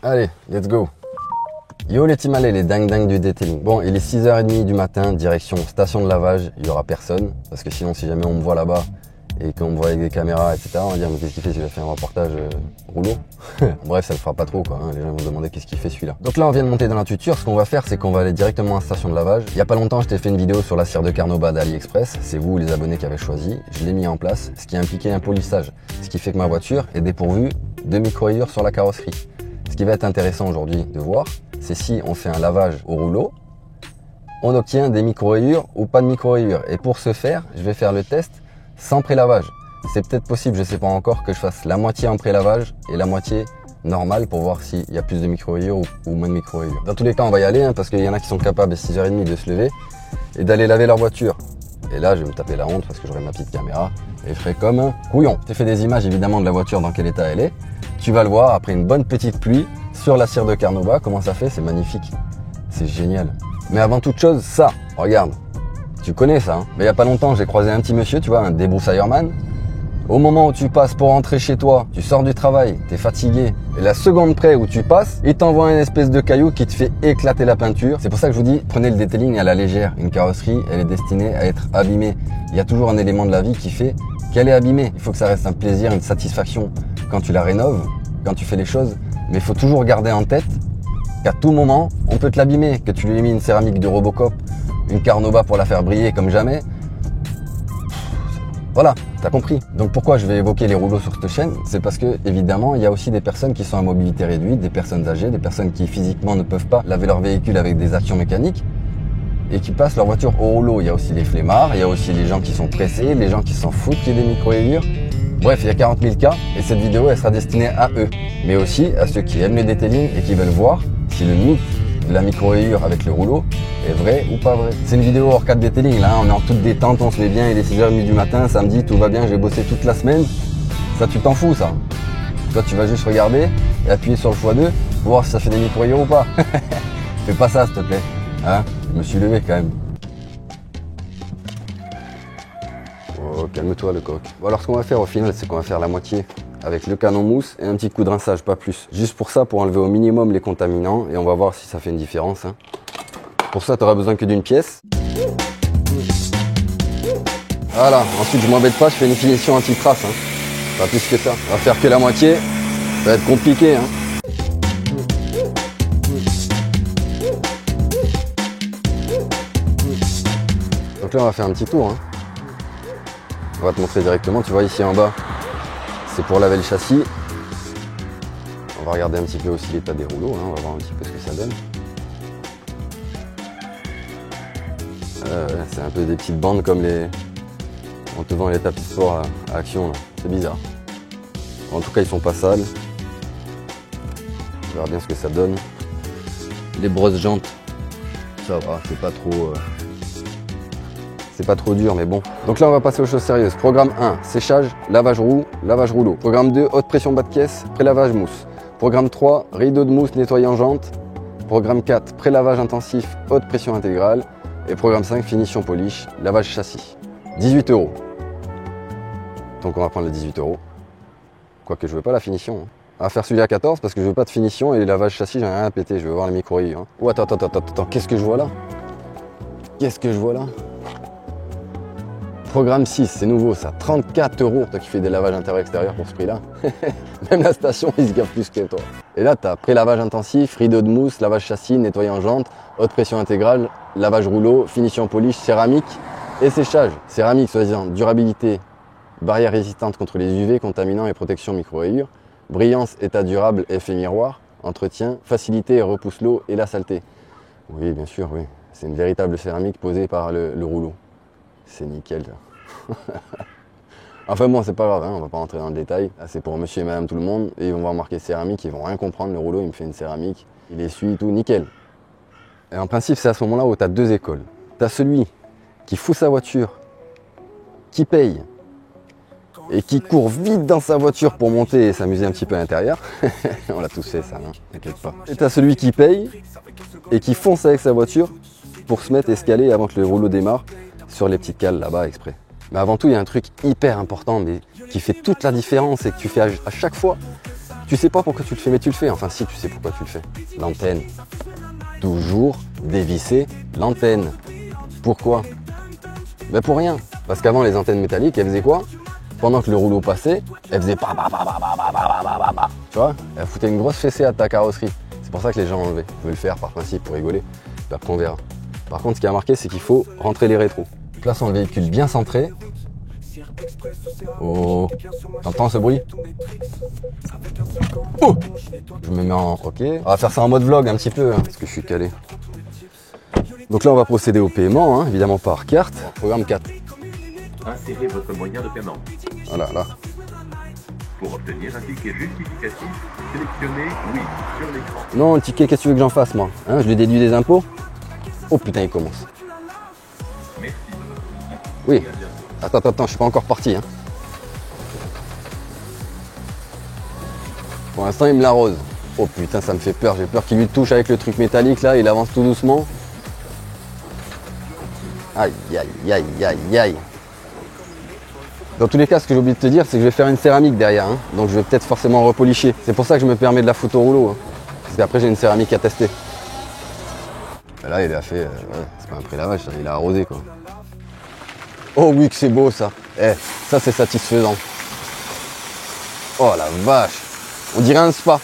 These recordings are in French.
Allez, let's go. Yo les team, allez, les dingues du detailing. Bon, il est 6h30 du matin, direction station de lavage. Il y aura personne, parce que sinon si jamais on me voit là-bas et qu'on me voit avec des caméras, etc., on va dire mais qu'est-ce qu'il fait, j'ai fait un reportage rouleau. Bref, ça le fera pas trop quoi, hein. Les gens vont se demander qu'est-ce qu'il fait celui-là. Donc là on vient de monter dans la tuture, ce qu'on va faire c'est qu'on va aller directement à la station de lavage. Il y a pas longtemps je t'ai fait une vidéo sur la cire de Carnauba d'AliExpress, c'est vous les abonnés qui avez choisi, je l'ai mis en place, ce qui impliquait un polissage, ce qui fait que ma voiture est dépourvue de micro-rayures sur la carrosserie. Ce qui va être intéressant aujourd'hui de voir, c'est si on fait un lavage au rouleau, on obtient des micro-rayures ou pas de micro-rayures. Et pour ce faire, je vais faire le test sans pré-lavage. C'est peut-être possible, je ne sais pas encore, que je fasse la moitié en pré-lavage et la moitié normale pour voir s'il y a plus de micro-rayures ou moins de micro-rayures. Dans tous les cas, on va y aller hein, parce qu'il y en a qui sont capables à 6h30 de se lever et d'aller laver leur voiture. Et là, je vais me taper la honte parce que j'aurai ma petite caméra et je ferai comme un couillon. Je t'ai fait des images évidemment de la voiture, dans quel état elle est. Tu vas le voir après une bonne petite pluie sur la cire de Carnauba. Comment ça fait? C'est magnifique. C'est génial. Mais avant toute chose, ça, regarde. Tu connais ça, hein. Mais il n'y a pas longtemps, j'ai croisé un petit monsieur, tu vois, un débroussaillerman. Au moment où tu passes pour rentrer chez toi, tu sors du travail, t'es fatigué, et la seconde près où tu passes, il t'envoie une espèce de caillou qui te fait éclater la peinture. C'est pour ça que je vous dis, prenez le detailing à la légère. Une carrosserie, elle est destinée à être abîmée. Il y a toujours un élément de la vie qui fait qu'elle est abîmée. Il faut que ça reste un plaisir, une satisfaction quand tu la rénoves, quand tu fais les choses. Mais il faut toujours garder en tête qu'à tout moment, on peut te l'abîmer. Que tu lui aies mis une céramique de Robocop, une Carnauba pour la faire briller comme jamais. Voilà, t'as compris. Donc pourquoi je vais évoquer les rouleaux sur cette chaîne? C'est parce que, évidemment, il y a aussi des personnes qui sont à mobilité réduite, des personnes âgées, des personnes qui physiquement ne peuvent pas laver leur véhicule avec des actions mécaniques et qui passent leur voiture au rouleau. Il y a aussi les flemmards, il y a aussi les gens qui sont pressés, les gens qui s'en foutent qu'il y ait des micro-rayures. Bref, il y a 40 000 cas et cette vidéo, elle sera destinée à eux, mais aussi à ceux qui aiment le detailing et qui veulent voir si le mythe de la micro-rayure avec le rouleau est vrai ou pas vrai. C'est une vidéo hors cadre detailing, là, on est en toute détente, on se met bien, il est 6h30 du matin, samedi, tout va bien, j'ai bossé toute la semaine. Ça, tu t'en fous, ça. Toi, tu vas juste regarder et appuyer sur le x2 pour voir si ça fait des micro-rayures ou pas. Fais pas ça, s'il te plaît. Hein? Je me suis levé quand même. Oh, calme-toi le coq. Bon, alors ce qu'on va faire au final, c'est qu'on va faire la moitié avec le canon mousse et un petit coup de rinçage, pas plus. Juste pour ça, pour enlever au minimum les contaminants et on va voir si ça fait une différence. Hein. Pour ça, tu n'auras besoin que d'une pièce. Voilà, ensuite je m'embête pas, je fais une finition anti-trace. Hein. Pas plus que ça. On va faire que la moitié, ça va être compliqué. Hein. Donc là, on va faire un petit tour. Hein. On va te montrer directement, tu vois ici en bas. C'est pour laver le châssis. On va regarder un petit peu aussi l'état des rouleaux, hein. On va voir un petit peu ce que ça donne. C'est un peu des petites bandes comme les... On te vend les tapis de sport à Action, c'est bizarre. En tout cas, ils sont pas sales. On verra bien ce que ça donne. Les brosses jantes, ça va, c'est pas trop... C'est pas trop dur, mais bon. Donc là, on va passer aux choses sérieuses. Programme 1, séchage, lavage roue, lavage rouleau. Programme 2, haute pression bas de caisse, pré-lavage mousse. Programme 3, rideau de mousse nettoyant jante. Programme 4, pré-lavage intensif, haute pression intégrale. Et programme 5, finition polish, lavage châssis. 18 €. Donc on va prendre les 18 €. Quoique je veux pas la finition. Hein. On va faire celui à 14 parce que je veux pas de finition et les lavages châssis, j'en ai rien à péter. Je veux voir les micro-rayures. Hein. Oh, attends, qu'est-ce que je vois là? Qu'est-ce que je vois là? Programme 6, c'est nouveau ça, 34 €, toi qui fais des lavages intérieur-extérieur pour ce prix-là. Même la station, ils se gavent plus que toi. Et là, tu as pré-lavage intensif, rideau de mousse, lavage châssis, nettoyant jante, haute pression intégrale, lavage rouleau, finition polish, céramique et séchage. Céramique, soi-disant, durabilité, barrière résistante contre les UV, contaminants et protection micro-rayures, brillance, état durable, effet miroir, entretien, facilité et repousse l'eau et la saleté. Oui, bien sûr, oui. C'est une véritable céramique posée par le rouleau. C'est nickel. Enfin bon, c'est pas grave, hein, on va pas rentrer dans le détail. Là, c'est pour monsieur et madame tout le monde. Et ils vont voir marqué céramique, ils vont rien comprendre. Le rouleau, il me fait une céramique, il essuie tout, nickel. Et en principe, c'est à ce moment-là où tu as deux écoles. Tu as celui qui fout sa voiture, qui paye, et qui court vite dans sa voiture pour monter et s'amuser un petit peu à l'intérieur. On l'a tous fait ça, hein, t'inquiète pas. Et tu as celui qui paye et qui fonce avec sa voiture pour se mettre escalé avant que le rouleau démarre sur les petites cales là-bas exprès. Mais avant tout, il y a un truc hyper important mais qui fait toute la différence et que tu fais à chaque fois, Tu sais pas pourquoi tu le fais, mais tu le fais. Enfin si, tu sais pourquoi tu le fais. L'antenne. Toujours dévisser l'antenne. Pourquoi? Ben pour rien. Parce qu'avant les antennes métalliques, elles faisaient quoi? Pendant que le rouleau passait, elles faisaient pa pa pa pa pa pa pa pa pa. Tu vois? Elles foutaient une grosse fessée à ta carrosserie. C'est pour ça que les gens enlevaient. Je vais le faire par principe pour rigoler. Puis après on verra. Par contre, ce qui a marqué, c'est qu'il faut rentrer les rétros. Plaçons le véhicule bien centré. Oh, t'entends ce bruit? Oh, je me mets en... Ok. On va faire ça en mode vlog un petit peu, hein, parce que je suis calé. Donc là, on va procéder au paiement, hein, évidemment par carte. Programme 4. Insérez votre moyen de paiement. Voilà, là. Pour obtenir un ticket justificatif, sélectionnez oui sur l'écran. Non, le ticket, qu'est-ce que tu veux que j'en fasse, moi, hein? Je lui déduis des impôts? Oh putain, il commence. Merci. Oui. Attends, je suis pas encore parti. Hein. Pour l'instant, il me l'arrose. Oh putain, ça me fait peur. J'ai peur qu'il lui touche avec le truc métallique là. Il avance tout doucement. Aïe, aïe, aïe, aïe, aïe. Dans tous les cas, ce que j'ai oublié de te dire, c'est que je vais faire une céramique derrière. Hein. Donc je vais peut-être forcément repolicher. C'est pour ça que je me permets de la foutre au rouleau. Hein. Parce qu'après, j'ai une céramique à tester. Et là, il a fait... ouais, c'est pas un pré-lavage, il a arrosé quoi. Oh oui que c'est beau ça. Eh, ça c'est satisfaisant. Oh la vache. On dirait un spa.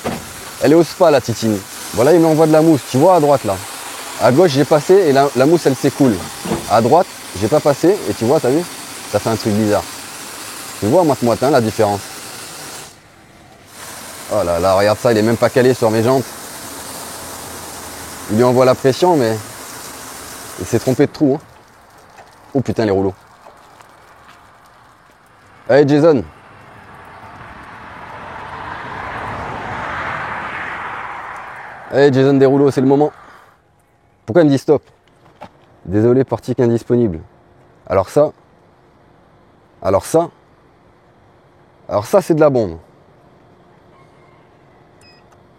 Elle est au spa la titine. Voilà, il m'envoie de la mousse. Tu vois à droite là. À gauche j'ai passé et la mousse elle s'écoule. À droite, j'ai pas passé et tu vois, t'as vu? Ça fait un truc bizarre. Tu vois moite-moite hein, la différence. Oh là là, regarde ça, il est même pas calé sur mes jantes. Il lui envoie la pression mais il s'est trompé de trou. Hein. Oh putain les rouleaux. Allez Jason. Allez Jason des rouleaux, c'est le moment. Pourquoi il me dit stop? Désolé, portique indisponible. Alors ça c'est de la bombe.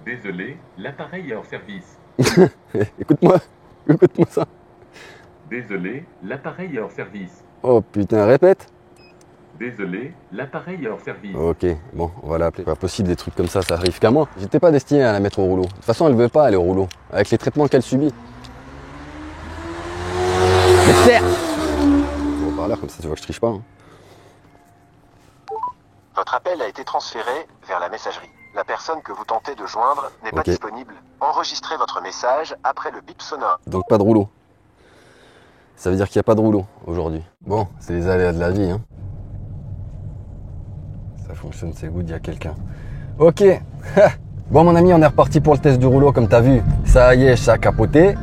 Désolé, l'appareil est hors service. Écoute-moi ça. Désolé, l'appareil est hors service. Oh putain, répète. Désolé, l'appareil est hors service. Ok, bon, on va l'appeler. Pas possible, des trucs comme ça arrive qu'à moi. J'étais pas destiné à la mettre au rouleau. De toute façon, elle veut pas aller au rouleau. Avec les traitements qu'elle subit. Mais serre. Bon, par l'air, comme ça, tu vois que je triche pas. Hein. Votre appel a été transféré vers la messagerie. La personne que vous tentez de joindre n'est pas disponible. Enregistrez votre message après le bip sonore. Donc pas de rouleau. Ça veut dire qu'il n'y a pas de rouleau aujourd'hui. Bon, c'est les aléas de la vie. Hein. Ça fonctionne, c'est good, il y a quelqu'un. Ok. Bon mon ami, on est reparti pour le test du rouleau comme tu as vu. Ça y est, ça a capoté.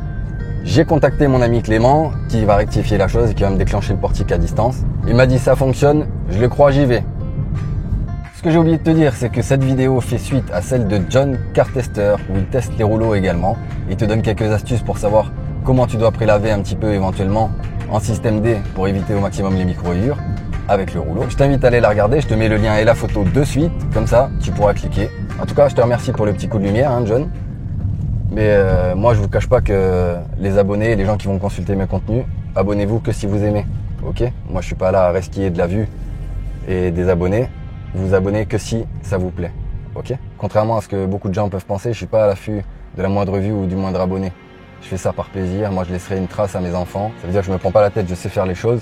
J'ai contacté mon ami Clément qui va rectifier la chose et qui va me déclencher le portique à distance. Il m'a dit ça fonctionne, je le crois, j'y vais. Ce que j'ai oublié de te dire, c'est que cette vidéo fait suite à celle de John Cartester où il teste les rouleaux également. Il te donne quelques astuces pour savoir comment tu dois prélaver un petit peu éventuellement en système D pour éviter au maximum les micro-rayures avec le rouleau. Je t'invite à aller la regarder, je te mets le lien et la photo de suite, comme ça tu pourras cliquer. En tout cas, je te remercie pour le petit coup de lumière, hein, John. Mais moi, je vous cache pas que les abonnés, les gens qui vont consulter mes contenus, abonnez-vous que si vous aimez. Ok? Moi, je suis pas là à resquiller de la vue et des abonnés. Vous abonnez que si ça vous plaît. Ok? Contrairement à ce que beaucoup de gens peuvent penser, je suis pas à l'affût de la moindre vue ou du moindre abonné. Je fais ça par plaisir. Moi, je laisserai une trace à mes enfants. Ça veut dire que je me prends pas la tête, je sais faire les choses.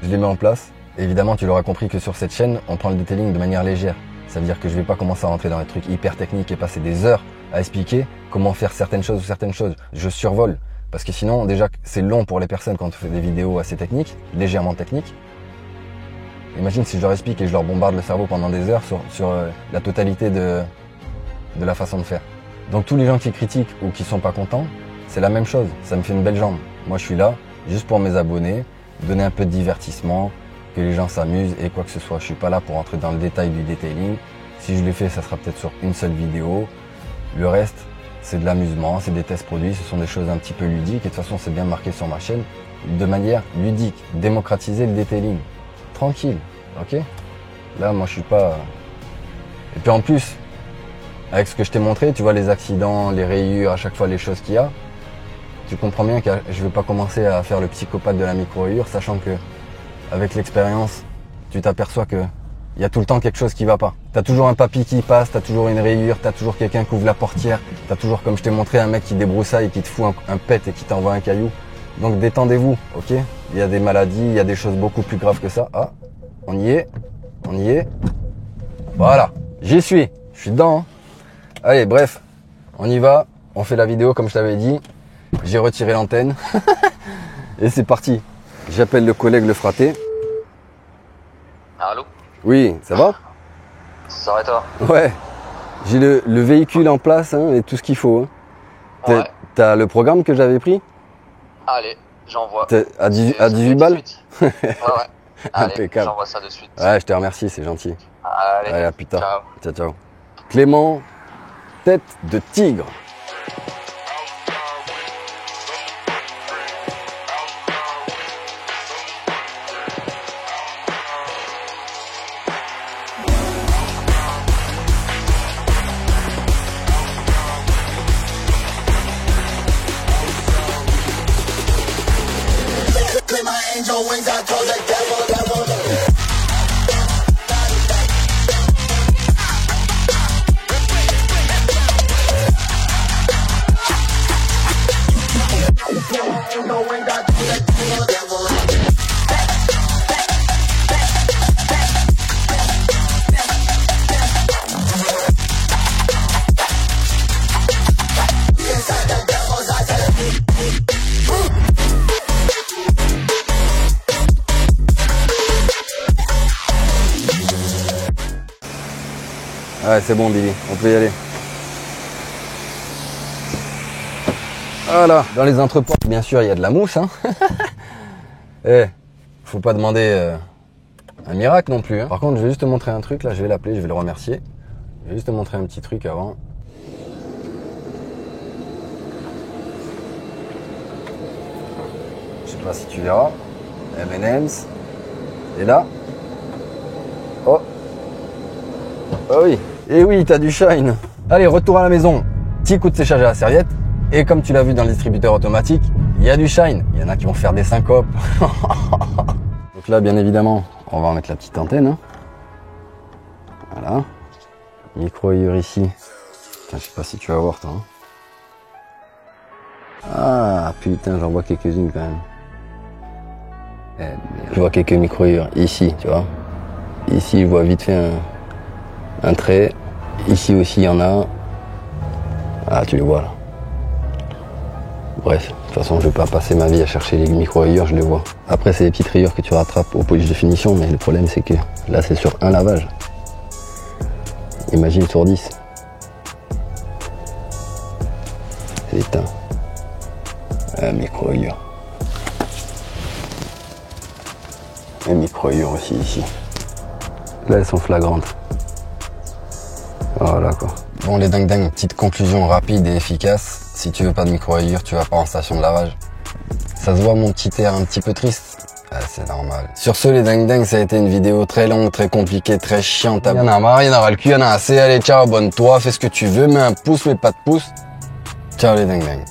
Je les mets en place. Et évidemment, tu l'auras compris que sur cette chaîne, on prend le detailing de manière légère. Ça veut dire que je vais pas commencer à rentrer dans les trucs hyper techniques et passer des heures à expliquer comment faire certaines choses ou certaines choses. Je survole. Parce que sinon, déjà, c'est long pour les personnes quand on fait des vidéos assez techniques, légèrement techniques. Imagine si je leur explique et je leur bombarde le cerveau pendant des heures sur la totalité de la façon de faire. Donc tous les gens qui critiquent ou qui sont pas contents, c'est la même chose. Ça me fait une belle jambe. Moi, je suis là juste pour mes abonnés, donner un peu de divertissement, que les gens s'amusent et quoi que ce soit. Je suis pas là pour entrer dans le détail du detailing. Si je l'ai fait, ça sera peut-être sur une seule vidéo. Le reste, c'est de l'amusement, c'est des tests produits, ce sont des choses un petit peu ludiques. Et de toute façon, c'est bien marqué sur ma chaîne. De manière ludique, démocratiser le detailing. Tranquille, ok? Là, moi, je suis pas... Et puis en plus, avec ce que je t'ai montré, tu vois les accidents, les rayures, à chaque fois les choses qu'il y a. Tu comprends bien que je ne vais pas commencer à faire le psychopathe de la micro-rayure, sachant que avec l'expérience, tu t'aperçois que il y a tout le temps quelque chose qui va pas. T'as toujours un papy qui passe, t'as toujours une rayure, t'as toujours quelqu'un qui ouvre la portière, t'as toujours, comme je t'ai montré, un mec qui débroussaille et qui te fout un pet et qui t'envoie un caillou. Donc détendez-vous, ok? Il y a des maladies, il y a des choses beaucoup plus graves que ça. Ah, on y est, on y est. Voilà, j'y suis, je suis dedans. Hein. Allez, bref, on y va, on fait la vidéo comme je t'avais dit. J'ai retiré l'antenne et c'est parti. J'appelle le collègue le fraté. Allô? Oui, ça va? Ça va et toi? Ouais, j'ai le véhicule en place hein, et tout ce qu'il faut. Hein. Ouais. T'as le programme que j'avais pris? Allez, j'envoie. À 18 balles? Ouais, ouais. Allez, Impeccable. j'envoie ça de suite. Ouais, je te remercie, c'est gentil. Allez, à plus tard. ciao. Ciao, ciao. Clément, tête de tigre. Ouais, c'est bon Billy, on peut y aller. Voilà, dans les entrepôts, bien sûr, il y a de la mousse. Hein. Eh, faut pas demander un miracle non plus. Hein. Par contre, je vais juste te montrer un truc, là, je vais l'appeler, je vais le remercier. Je vais juste te montrer un petit truc avant. Je sais pas si tu verras. M&M's. Et là. Oh. Oh oui. Et oui, t'as du shine. Allez, retour à la maison. Petit coup de séchage à la serviette. Et comme tu l'as vu dans le distributeur automatique, il y a du shine. Il y en a qui vont faire des syncopes. Donc là, bien évidemment, on va en mettre la petite antenne. Hein. Voilà. Micro-ailleurs ici. Putain, je sais pas si tu vas voir, toi. Hein. Ah, putain, j'en vois quelques-unes quand même. Eh, je vois quelques micro-ailleurs ici, tu vois. Ici, je vois vite fait un trait. Ici aussi, il y en a. Ah, tu les vois là. Bref, de toute façon, je vais pas passer ma vie à chercher les micro-rayures, je les vois. Après, c'est des petites rayures que tu rattrapes au polish de finition, mais le problème, c'est que là, c'est sur un lavage. Imagine sur 10. C'est éteint. Un micro-rayure. Un micro-rayure aussi, ici. Là, elles sont flagrantes. Voilà, quoi. Bon, les dingues, petite conclusion rapide et efficace. Si tu veux pas de micro-rayures, tu vas pas en station de lavage. Ça se voit mon petit air un petit peu triste. Ah, c'est normal. Sur ce, les dingues, ça a été une vidéo très longue, très compliquée, très chiante. Il y en a marre, il y en aura le cul, il y en a assez. Allez, ciao, abonne-toi, fais ce que tu veux, mets un pouce, mets pas de pouce. Ciao les dingues.